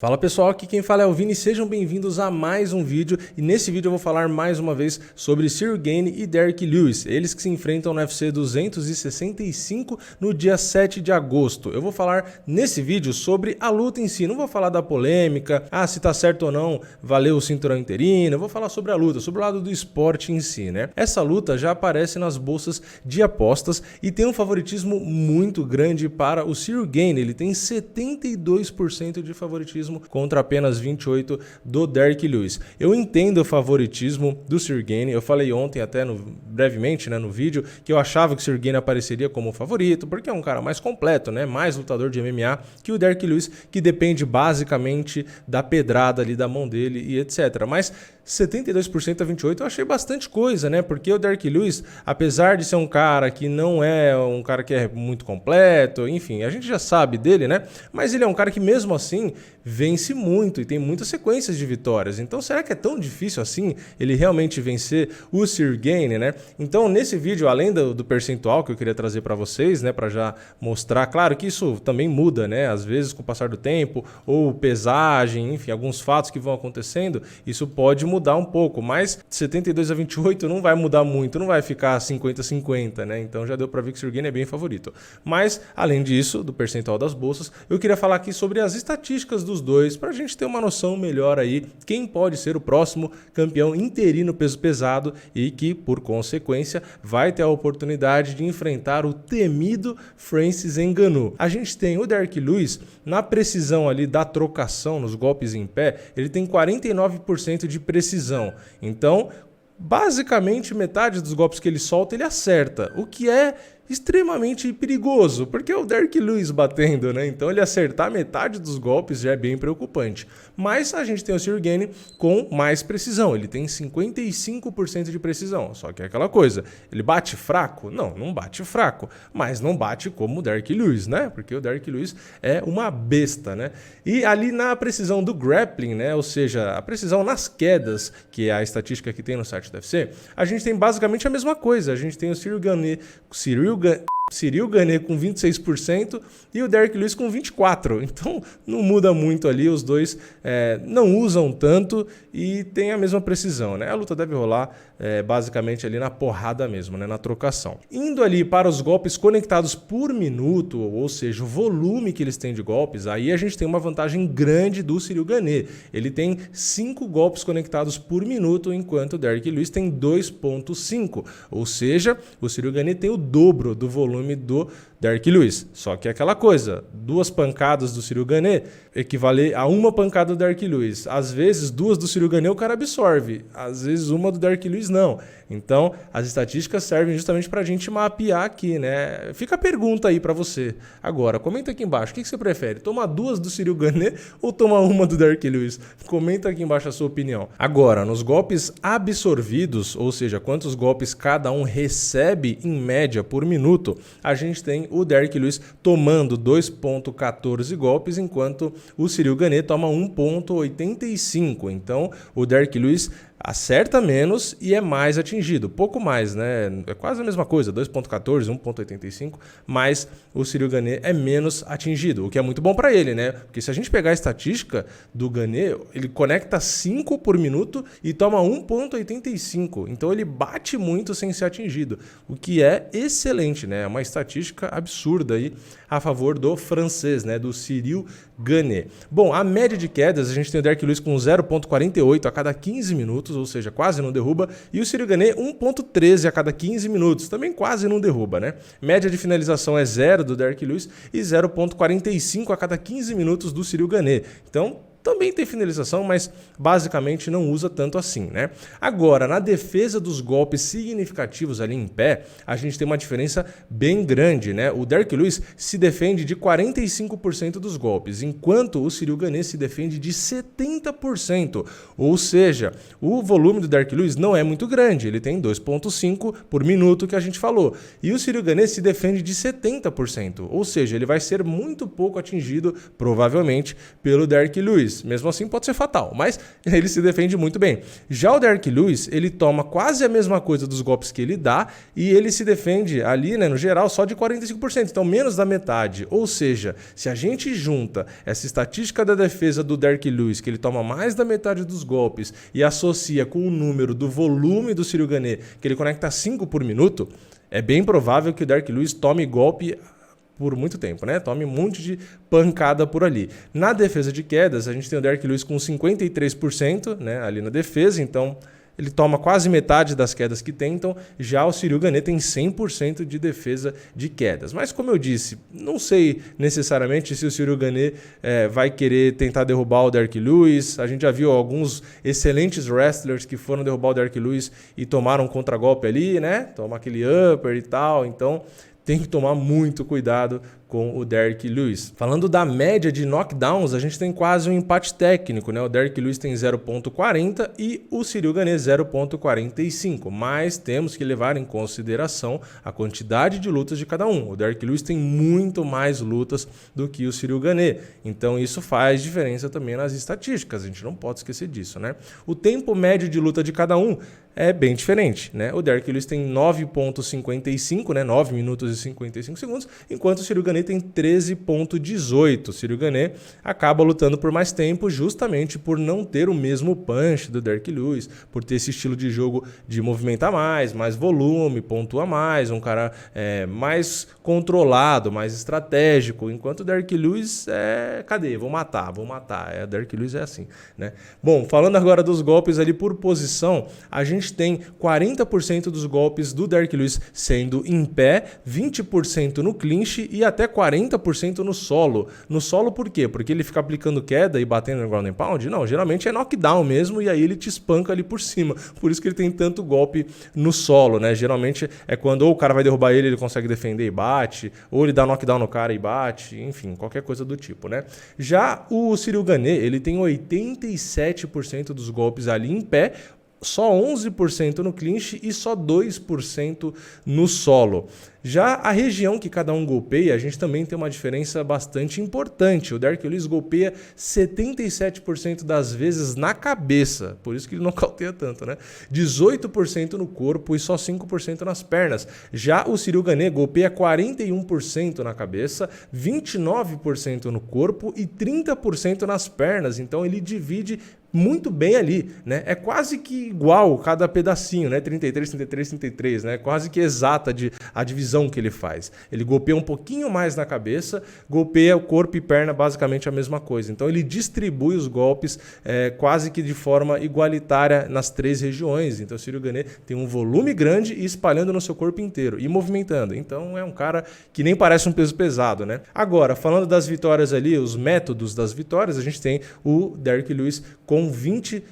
Fala pessoal, aqui quem fala é o Vini, sejam bem-vindos a mais um vídeo e nesse vídeo eu vou falar mais uma vez sobre Ciryl Gane e Derrick Lewis, eles que se enfrentam no UFC 265 no dia 7 de agosto. Eu vou falar nesse vídeo sobre a luta em si, não vou falar da polêmica, se tá certo ou não, valeu o cinturão interino, eu vou falar sobre a luta, sobre o lado do esporte em si, né? Essa luta já aparece nas bolsas de apostas e tem um favoritismo muito grande para o Ciryl Gane, ele tem 72% de favoritismo contra apenas 28% do Derrick Lewis. Eu entendo o favoritismo do Ciryl Gane, eu falei ontem até brevemente no vídeo que eu achava que o Ciryl Gane apareceria como favorito, porque é um cara mais completo, né? Mais lutador de MMA que o Derrick Lewis, que depende basicamente da pedrada ali da mão dele e etc. Mas 72% a 28% eu achei bastante coisa, né? Porque o Derrick Lewis, apesar de ser um cara que não é um cara que é muito completo, enfim, a gente já sabe dele, né? Mas ele é um cara que mesmo assim vence muito e tem muitas sequências de vitórias. Então será que é tão difícil assim ele realmente vencer o Ciryl Gane, né? Então nesse vídeo, além do percentual que eu queria trazer para vocês, né, para já mostrar, claro que isso também muda, né? Às vezes com o passar do tempo ou pesagem, enfim, alguns fatos que vão acontecendo, isso pode mudar um pouco, mas 72 a 28 não vai mudar muito, não vai ficar 50-50, né? Então já deu para ver que o Ciryl Gane é bem favorito. Mas além disso, do percentual das bolsas, eu queria falar aqui sobre as estatísticas dos dois, para a gente ter uma noção melhor aí quem pode ser o próximo campeão interino peso pesado e que, por consequência, vai ter a oportunidade de enfrentar o temido Francis Ngannou. A gente tem o Derrick Lewis na precisão ali da trocação, nos golpes em pé, ele tem 49% de precisão. Então, basicamente, metade dos golpes que ele solta, ele acerta, o que é extremamente perigoso, porque é o Derrick Lewis batendo, né? Então ele acertar metade dos golpes já é bem preocupante. Mas a gente tem o Ciryl Gane com mais precisão, ele tem 55% de precisão, só que é aquela coisa, ele bate fraco? Não, não bate fraco, mas não bate como o Derrick Lewis, né? Porque o Derrick Lewis é uma besta, né? E ali na precisão do grappling, né? Ou seja, a precisão nas quedas, que é a estatística que tem no site do UFC, a gente tem basicamente a mesma coisa, a gente tem o Ciryl Gane com 26% e o Derrick Lewis com 24%. Então não muda muito ali, os dois não usam tanto e tem a mesma precisão, né? A luta deve rolar basicamente ali na porrada mesmo, né? Na trocação. Indo ali para os golpes conectados por minuto, ou seja, o volume que eles têm de golpes, aí a gente tem uma vantagem grande do Ciryl Gane. Ele tem 5 golpes conectados por minuto, enquanto o Derrick Lewis tem 2,5. Ou seja, o Ciryl Gane tem o dobro do volume do Derrick Lewis. Só que é aquela coisa, 2 pancadas do Ciryl Gane equivale a 1 pancada do Derrick Lewis. Às vezes 2 do Ciryl Gane o cara absorve, às vezes 1 do Derrick Lewis não. Então as estatísticas servem justamente para a gente mapear aqui, né? Fica a pergunta aí para você. Agora, comenta aqui embaixo, o que você prefere? Tomar 2 do Ciryl Gane ou tomar 1 do Derrick Lewis? Comenta aqui embaixo a sua opinião. Agora, nos golpes absorvidos, ou seja, quantos golpes cada um recebe em média por minuto, a gente tem o Derrick Lewis tomando 2,14 golpes, enquanto o Ciryl Gane toma 1,85. Então, o Derrick Lewis acerta menos e é mais atingido, pouco mais, né? É quase a mesma coisa, 2,14, 1,85, mas o Ciryl Gane é menos atingido, o que é muito bom para ele, né? Porque se a gente pegar a estatística do Gane, ele conecta 5 por minuto e toma 1,85, então ele bate muito sem ser atingido, o que é excelente, né? É uma estatística absurda aí a favor do francês, né? Do Ciryl Gane. Bom, a média de quedas, a gente tem o Derrick Lewis com 0,48 a cada 15 minutos, ou seja, quase não derruba, e o Ciryl Gane 1,13 a cada 15 minutos, também quase não derruba, né? Média de finalização é 0 do Derrick Lewis e 0,45 a cada 15 minutos do Ciryl Gane. Então, também tem finalização, mas basicamente não usa tanto assim, né? Agora, na defesa dos golpes significativos ali em pé, a gente tem uma diferença bem grande, né? O Derrick Lewis se defende de 45% dos golpes, enquanto o Ciryl Gane se defende de 70%. Ou seja, o volume do Derrick Lewis não é muito grande, ele tem 2,5 por minuto que a gente falou. E o Ciryl Gane se defende de 70%, ou seja, ele vai ser muito pouco atingido, provavelmente, pelo Derrick Lewis. Lewis. Mesmo assim pode ser fatal, mas ele se defende muito bem. Já o Derrick Lewis, ele toma quase a mesma coisa dos golpes que ele dá e ele se defende ali, né, no geral, só de 45%, então menos da metade. Ou seja, se a gente junta essa estatística da defesa do Derrick Lewis, que ele toma mais da metade dos golpes, e associa com o número do volume do Ciryl Gane, que ele conecta 5 por minuto, é bem provável que o Derrick Lewis tome golpe por muito tempo, né? Tome um monte de pancada por ali. Na defesa de quedas, a gente tem o Derrick Lewis com 53%, né, ali na defesa, então ele toma quase metade das quedas que tentam, já o Ciryl Gane tem 100% de defesa de quedas. Mas como eu disse, não sei necessariamente se o Ciryl Gane vai querer tentar derrubar o Derrick Lewis. A gente já viu alguns excelentes wrestlers que foram derrubar o Derrick Lewis e tomaram um contragolpe ali, né? Toma aquele upper e tal, então tem que tomar muito cuidado com o Derrick Lewis. Falando da média de knockdowns, a gente tem quase um empate técnico, né? O Derrick Lewis tem 0.40 e o Ciryl Gane 0.45, mas temos que levar em consideração a quantidade de lutas de cada um. O Derrick Lewis tem muito mais lutas do que o Ciryl Gane, então isso faz diferença também nas estatísticas, a gente não pode esquecer disso, né? O tempo médio de luta de cada um é bem diferente, né? O Derrick Lewis tem 9.55, né? 9 minutos e 55 segundos, enquanto o Ciryl Gane tem 13.18. O Ciryl Gane acaba lutando por mais tempo justamente por não ter o mesmo punch do Derrick Lewis, por ter esse estilo de jogo de movimentar mais volume, pontua mais, um cara mais controlado, mais estratégico, enquanto o Derrick Lewis cadê? Vou matar. O Derrick Lewis é assim, né? Bom, falando agora dos golpes ali por posição, a gente tem 40% dos golpes do Derrick Lewis sendo em pé, 20% no clinch e até 40% no solo. No solo por quê? Porque ele fica aplicando queda e batendo no ground and pound? Não, geralmente é knockdown mesmo e aí ele te espanca ali por cima. Por isso que ele tem tanto golpe no solo, né? Geralmente é quando ou o cara vai derrubar ele consegue defender e bate, ou ele dá knockdown no cara e bate, enfim, qualquer coisa do tipo, né? Já o Ciryl Gane, ele tem 87% dos golpes ali em pé, só 11% no clinch e só 2% no solo. Já a região que cada um golpeia, a gente também tem uma diferença bastante importante. O Derrick Lewis golpeia 77% das vezes na cabeça, por isso que ele nocauteia tanto, né? 18% no corpo e só 5% nas pernas. Já o Ciryl Gane golpeia 41% na cabeça, 29% no corpo e 30% nas pernas. Então ele divide muito bem ali, né? É quase que igual cada pedacinho, né? 33, 33, 33, né? Quase que exata a divisão que ele faz. Ele golpeia um pouquinho mais na cabeça, golpeia o corpo e perna basicamente a mesma coisa. Então ele distribui os golpes quase que de forma igualitária nas 3 regiões. Então o Ciryl Gane tem um volume grande e espalhando no seu corpo inteiro e movimentando. Então é um cara que nem parece um peso pesado, né? Agora, falando das vitórias ali, os métodos das vitórias, a gente tem o Derrick Lewis com 20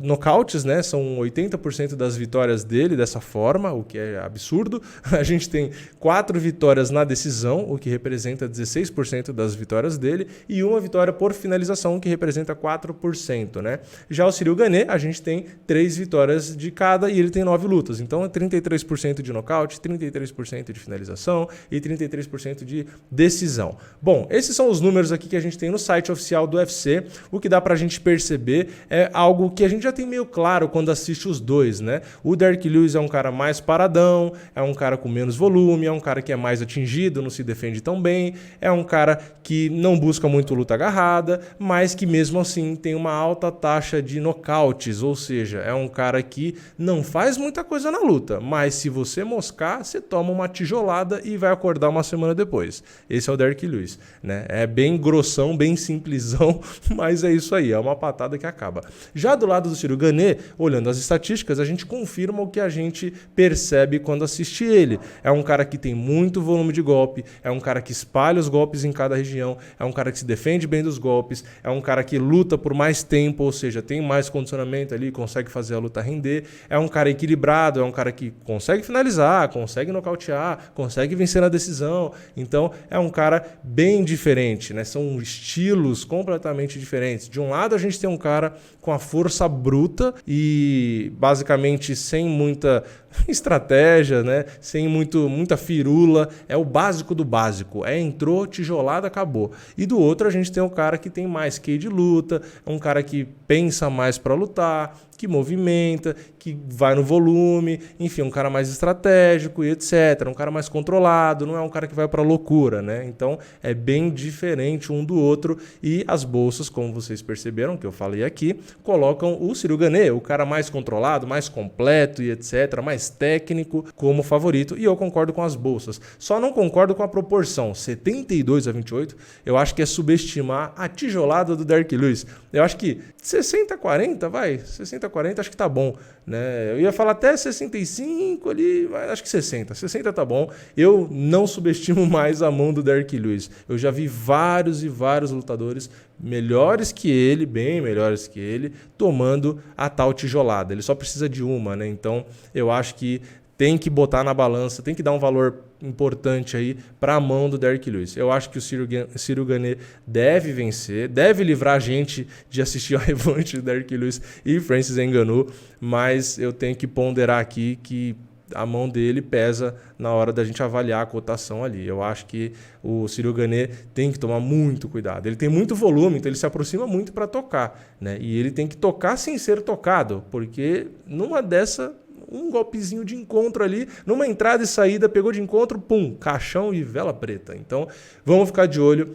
nocautes, né? São 80% das vitórias dele dessa forma, o que é absurdo. A gente tem 4 vitórias na decisão, o que representa 16% das vitórias dele, e uma vitória por finalização, que representa 4%, né? Já o Ciryl Gane, a gente tem 3 vitórias de cada e ele tem 9 lutas. Então é 33% de nocaute, 33% de finalização e 33% de decisão. Bom, esses são os números aqui que a gente tem no site oficial do UFC. O que dá pra gente perceber é algo que a gente já tem meio claro quando assiste os dois, né? O Derrick Lewis é um cara mais paradão, é um cara com menos volume, é um cara que é mais atingido, não se defende tão bem, é um cara que não busca muito luta agarrada, mas que mesmo assim tem uma alta taxa de nocautes, ou seja, é um cara que não faz muita coisa na luta, mas se você moscar, você toma uma tijolada e vai acordar uma semana depois. Esse é o Derrick Lewis, né? É bem grossão, bem simplesão, mas é isso aí, é uma patada que acaba. Já do lado do Ciryl Gane, olhando as estatísticas, a gente confirma o que a gente percebe quando assiste ele. É um cara que tem muito volume de golpe, é um cara que espalha os golpes em cada região, é um cara que se defende bem dos golpes, é um cara que luta por mais tempo, ou seja, tem mais condicionamento ali, consegue fazer a luta render, é um cara equilibrado, é um cara que consegue finalizar, consegue nocautear, consegue vencer na decisão. Então é um cara bem diferente, né? São estilos completamente diferentes. De um lado a gente tem um cara com a força bruta e basicamente sem muita estratégia, né? Sem muito muita firula, é o básico do básico, entrou, tijolada, acabou. E do outro a gente tem um cara que tem mais QI de luta, é um cara que pensa mais para lutar, que movimenta, que vai no volume, enfim, um cara mais estratégico e etc, um cara mais controlado, não é um cara que vai para loucura, né? Então é bem diferente um do outro e as bolsas, como vocês perceberam, que eu falei aqui, colocam o Ciryl Gane, o cara mais controlado, mais completo e etc, mais técnico, como favorito, e eu concordo com as bolsas. Só não concordo com a proporção 72-28, eu acho que é subestimar a tijolada do Derrick Lewis. Eu acho que 60-40, vai, 60-40 acho que tá bom, né? Eu ia falar até 65 ali, mas acho que 60 tá bom. Eu não subestimo mais a mão do Derrick Lewis. Eu já vi vários e vários lutadores melhores que ele, bem melhores que ele, tomando a tal tijolada. Ele só precisa de uma, né? Então eu acho que tem que botar na balança, tem que dar um valor importante aí para a mão do Derrick Lewis. Eu acho que o Ciryl Gane deve vencer, deve livrar a gente de assistir a revanche do Derrick Lewis e Francis Ngannou, mas eu tenho que ponderar aqui que a mão dele pesa na hora da gente avaliar a cotação ali. Eu acho que o Ciryl Gane tem que tomar muito cuidado. Ele tem muito volume, então ele se aproxima muito para tocar, né? E ele tem que tocar sem ser tocado, porque numa dessa um golpezinho de encontro ali, numa entrada e saída, pegou de encontro, pum, caixão e vela preta. Então, vamos ficar de olho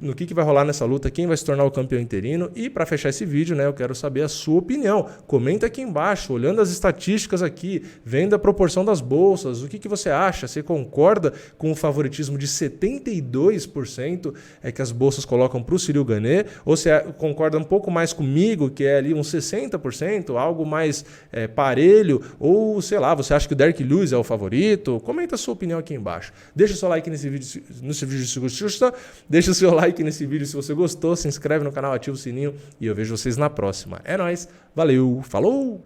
no que vai rolar nessa luta, quem vai se tornar o campeão interino. E para fechar esse vídeo, né, eu quero saber a sua opinião. Comenta aqui embaixo, olhando as estatísticas aqui, vendo a proporção das bolsas, o que você acha? Você concorda com o favoritismo de 72% que as bolsas colocam para o Ciryl Gane? Ou você concorda um pouco mais comigo, que é ali uns 60%, algo mais parelho? Ou, sei lá, você acha que o Derrick Lewis é o favorito? Comenta a sua opinião aqui embaixo. Deixa o seu like nesse vídeo se você gostou. Deixa o seu like nesse vídeo se você gostou. Se inscreve no canal, ativa o sininho e eu vejo vocês na próxima. É nóis, valeu, falou!